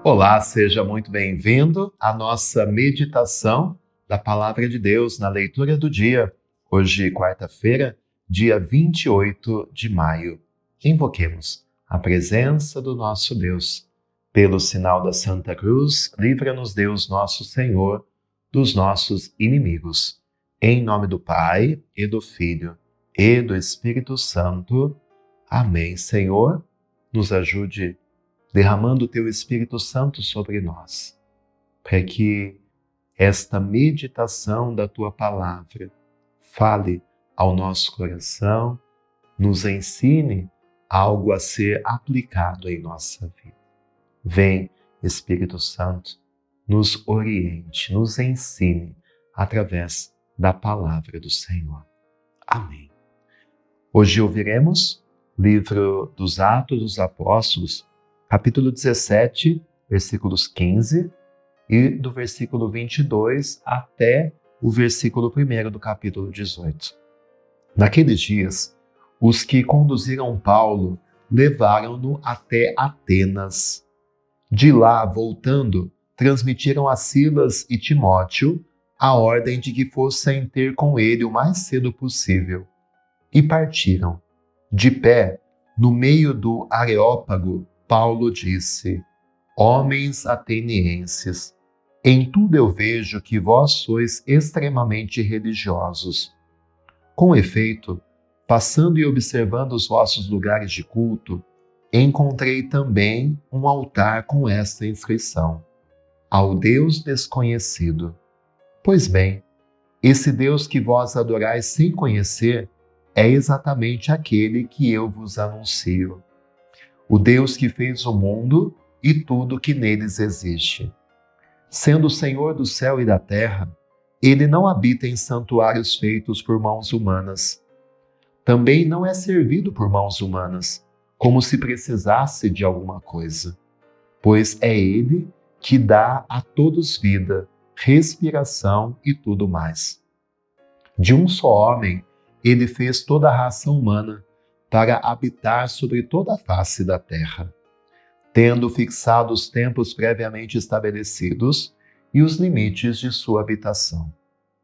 Olá, seja muito bem-vindo à nossa meditação da Palavra de Deus na leitura do dia. Hoje, quarta-feira, dia 28 de maio. Invoquemos a presença do nosso Deus. Pelo sinal da Santa Cruz, livra-nos Deus nosso Senhor dos nossos inimigos. Em nome do Pai, e do Filho, e do Espírito Santo. Amém. Senhor, nos ajude derramando o Teu Espírito Santo sobre nós, para que esta meditação da Tua Palavra fale ao nosso coração, nos ensine algo a ser aplicado em nossa vida. Vem, Espírito Santo, nos oriente, nos ensine através da Palavra do Senhor. Amém. Hoje ouviremos livro dos Atos dos Apóstolos, capítulo 17, versículos 15, e do versículo 22 até o versículo 1 do capítulo 18. Naqueles dias, os que conduziram Paulo levaram-no até Atenas. De lá, voltando, transmitiram a Silas e Timóteo a ordem de que fossem ter com ele o mais cedo possível. E partiram. De pé, no meio do Areópago, Paulo disse: Homens atenienses, em tudo eu vejo que vós sois extremamente religiosos. Com efeito, passando e observando os vossos lugares de culto, encontrei também um altar com esta inscrição: Ao Deus desconhecido. Pois bem, esse Deus que vós adorais sem conhecer é exatamente aquele que eu vos anuncio. O Deus que fez o mundo e tudo que neles existe. Sendo o Senhor do céu e da terra, ele não habita em santuários feitos por mãos humanas. Também não é servido por mãos humanas, como se precisasse de alguma coisa, pois é ele que dá a todos vida, respiração e tudo mais. De um só homem, ele fez toda a raça humana, para habitar sobre toda a face da terra, tendo fixado os tempos previamente estabelecidos e os limites de sua habitação.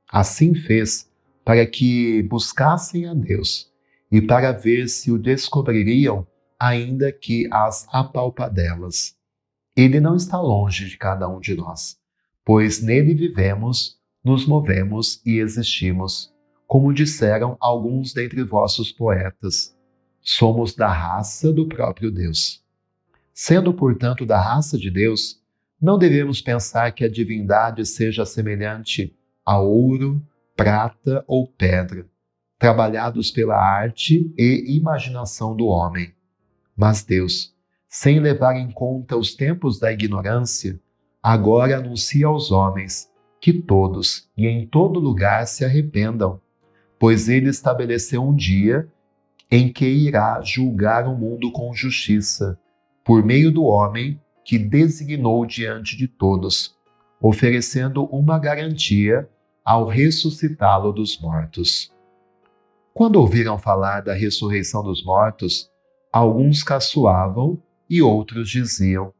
Assim fez para que buscassem a Deus e para ver se o descobririam, ainda que às apalpadelas. Ele não está longe de cada um de nós, pois nele vivemos, nos movemos e existimos, como disseram alguns dentre vossos poetas. Somos da raça do próprio Deus. Sendo, portanto, da raça de Deus, não devemos pensar que a divindade seja semelhante a ouro, prata ou pedra, trabalhados pela arte e imaginação do homem. Mas Deus, sem levar em conta os tempos da ignorância, agora anuncia aos homens que todos e em todo lugar se arrependam, pois ele estabeleceu um dia em que irá julgar o mundo com justiça, por meio do homem que designou diante de todos, oferecendo uma garantia ao ressuscitá-lo dos mortos. Quando ouviram falar da ressurreição dos mortos, alguns caçoavam e outros diziam: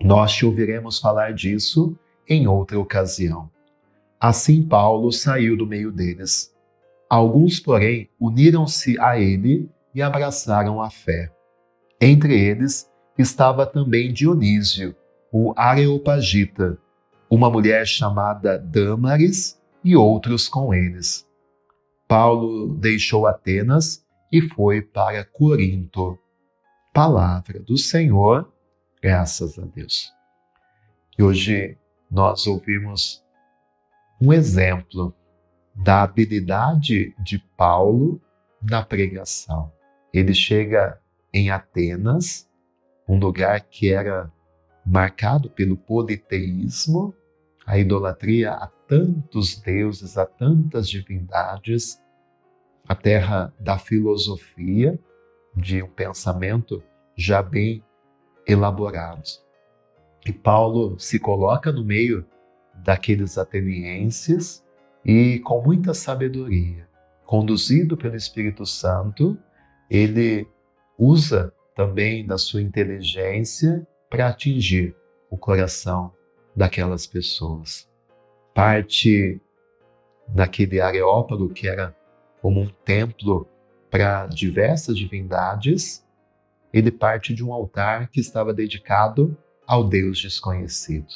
Nós te ouviremos falar disso em outra ocasião. Assim Paulo saiu do meio deles. Alguns, porém, uniram-se a ele e abraçaram a fé. Entre eles estava também Dionísio, o Areopagita, uma mulher chamada Dâmaris e outros com eles. Paulo deixou Atenas e foi para Corinto. Palavra do Senhor, graças a Deus. E hoje nós ouvimos um exemplo da habilidade de Paulo na pregação. Ele chega em Atenas, um lugar que era marcado pelo politeísmo, a idolatria a tantos deuses, a tantas divindades, a terra da filosofia, de um pensamento já bem elaborado. E Paulo se coloca no meio daqueles atenienses e, com muita sabedoria, conduzido pelo Espírito Santo, ele usa também da sua inteligência para atingir o coração daquelas pessoas. Parte daquele Areópago, que era como um templo para diversas divindades, ele parte de um altar que estava dedicado ao Deus desconhecido.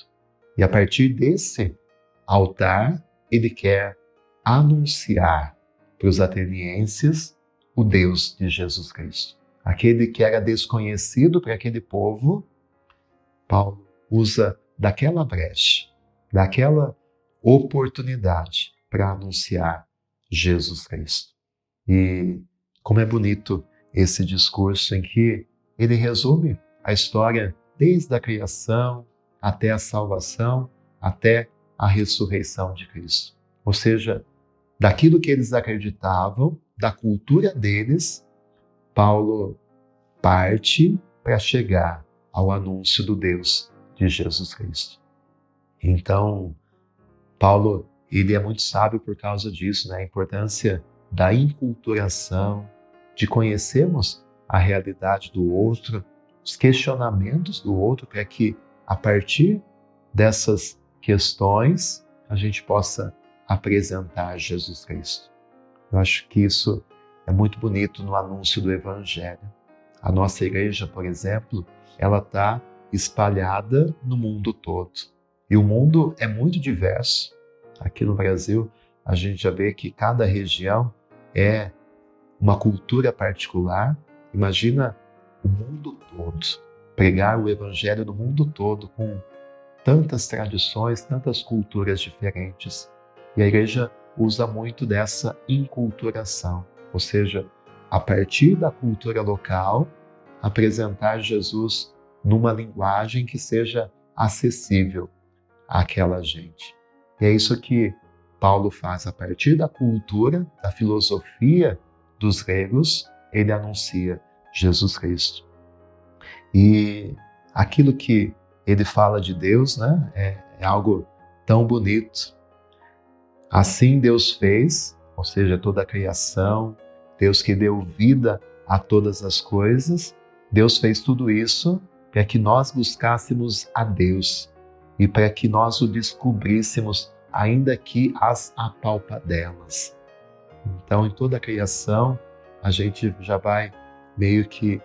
E a partir desse altar, ele quer anunciar para os atenienses o Deus de Jesus Cristo. Aquele que era desconhecido para aquele povo, Paulo usa daquela brecha, daquela oportunidade para anunciar Jesus Cristo. E como é bonito esse discurso em que ele resume a história desde a criação até a salvação, até a ressurreição de Cristo. Ou seja, daquilo que eles acreditavam, da cultura deles, Paulo parte para chegar ao anúncio do Deus de Jesus Cristo. Então, Paulo, ele é muito sábio por causa disso, né? A importância da inculturação, de conhecermos a realidade do outro, os questionamentos do outro, para que, a partir dessas questões, a gente possa apresentar Jesus Cristo. Eu acho que isso é muito bonito no anúncio do Evangelho. A nossa igreja, por exemplo, ela está espalhada no mundo todo. E o mundo é muito diverso. Aqui no Brasil, a gente já vê que cada região é uma cultura particular. Imagina o mundo todo, pregar o Evangelho no mundo todo com tantas tradições, tantas culturas diferentes. E a igreja usa muito dessa inculturação, ou seja, a partir da cultura local, apresentar Jesus numa linguagem que seja acessível àquela gente. E é isso que Paulo faz. A partir da cultura, da filosofia dos gregos, ele anuncia Jesus Cristo. E aquilo que ele fala de Deus, né, é algo tão bonito. Assim Deus fez, ou seja, toda a criação, Deus que deu vida a todas as coisas, Deus fez tudo isso para que nós buscássemos a Deus e para que nós o descobríssemos, ainda que as apalpadelas. Então, em toda a criação, a gente já vai meio que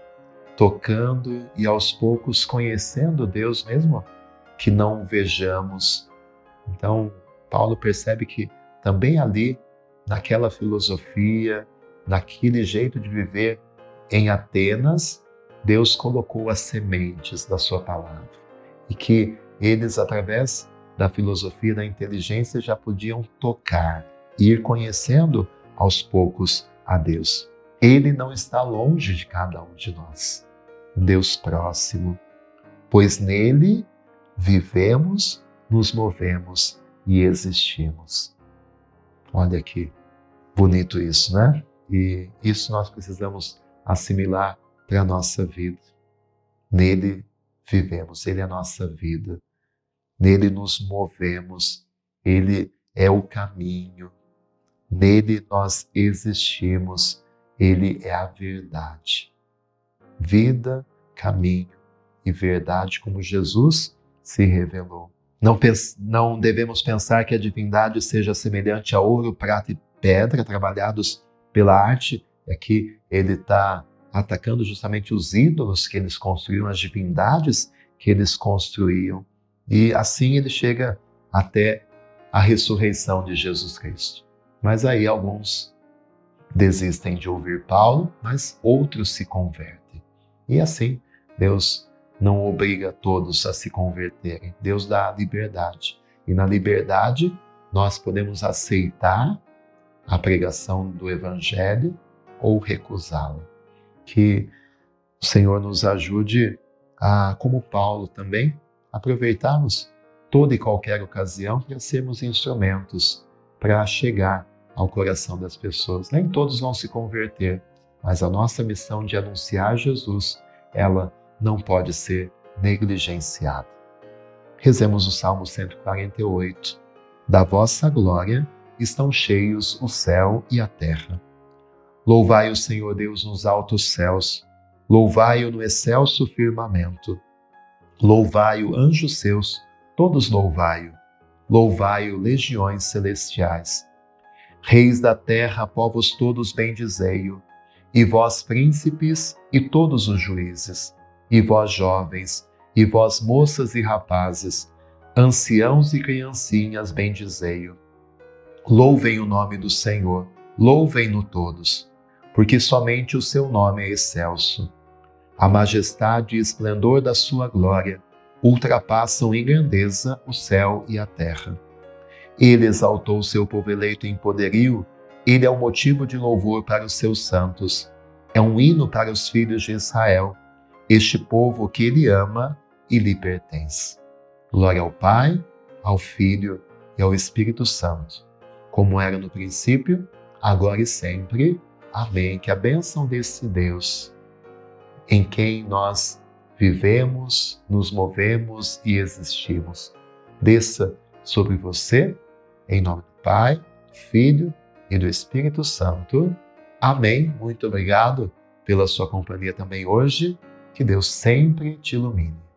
tocando e aos poucos conhecendo Deus, mesmo que não o vejamos. Então, Paulo percebe que também ali, naquela filosofia, naquele jeito de viver em Atenas, Deus colocou as sementes da sua palavra. E que eles, através da filosofia, da inteligência, já podiam tocar, ir conhecendo aos poucos a Deus. Ele não está longe de cada um de nós. Um Deus próximo, pois nele vivemos, nos movemos e existimos. Olha que bonito isso, né? E isso nós precisamos assimilar para a nossa vida. Nele vivemos, ele é a nossa vida. Nele nos movemos, ele é o caminho. Nele nós existimos, ele é a verdade. Vida, caminho e verdade, como Jesus se revelou. Não devemos pensar que a divindade seja semelhante a ouro, prata e pedra, trabalhados pela arte. Aqui ele está atacando justamente os ídolos que eles construíram, as divindades que eles construíam. E assim ele chega até a ressurreição de Jesus Cristo. Mas aí alguns desistem de ouvir Paulo, mas outros se convertem. E assim, Deus não obriga todos a se converterem. Deus dá liberdade. E na liberdade, nós podemos aceitar a pregação do Evangelho ou recusá-la. Que o Senhor nos ajude a, como Paulo também, aproveitarmos toda e qualquer ocasião para sermos instrumentos para chegar ao coração das pessoas. Nem todos vão se converter, mas a nossa missão de anunciar Jesus, ela não pode ser negligenciada. Rezemos o Salmo 148. Da vossa glória estão cheios o céu e a terra. Louvai o Senhor Deus nos altos céus, louvai-o no excelso firmamento. Louvai-o, anjos seus, todos louvai-o. Louvai-o, legiões celestiais. Reis da terra, povos todos bendizei-o. E vós, príncipes, e todos os juízes, e vós, jovens, e vós, moças e rapazes, anciãos e criancinhas, bendizei-o. Louvem o nome do Senhor, louvem-no todos, porque somente o seu nome é excelso. A majestade e esplendor da sua glória ultrapassam em grandeza o céu e a terra. Ele exaltou seu povo eleito em poderio, ele é o motivo de louvor para os seus santos, é um hino para os filhos de Israel, este povo que ele ama e lhe pertence. Glória ao Pai, ao Filho e ao Espírito Santo, como era no princípio, agora e sempre. Amém. Que a bênção desse Deus, em quem nós vivemos, nos movemos e existimos, desça sobre você, em nome do Pai, do Filho e do Espírito Santo. Amém. Muito obrigado pela sua companhia também hoje. Que Deus sempre te ilumine.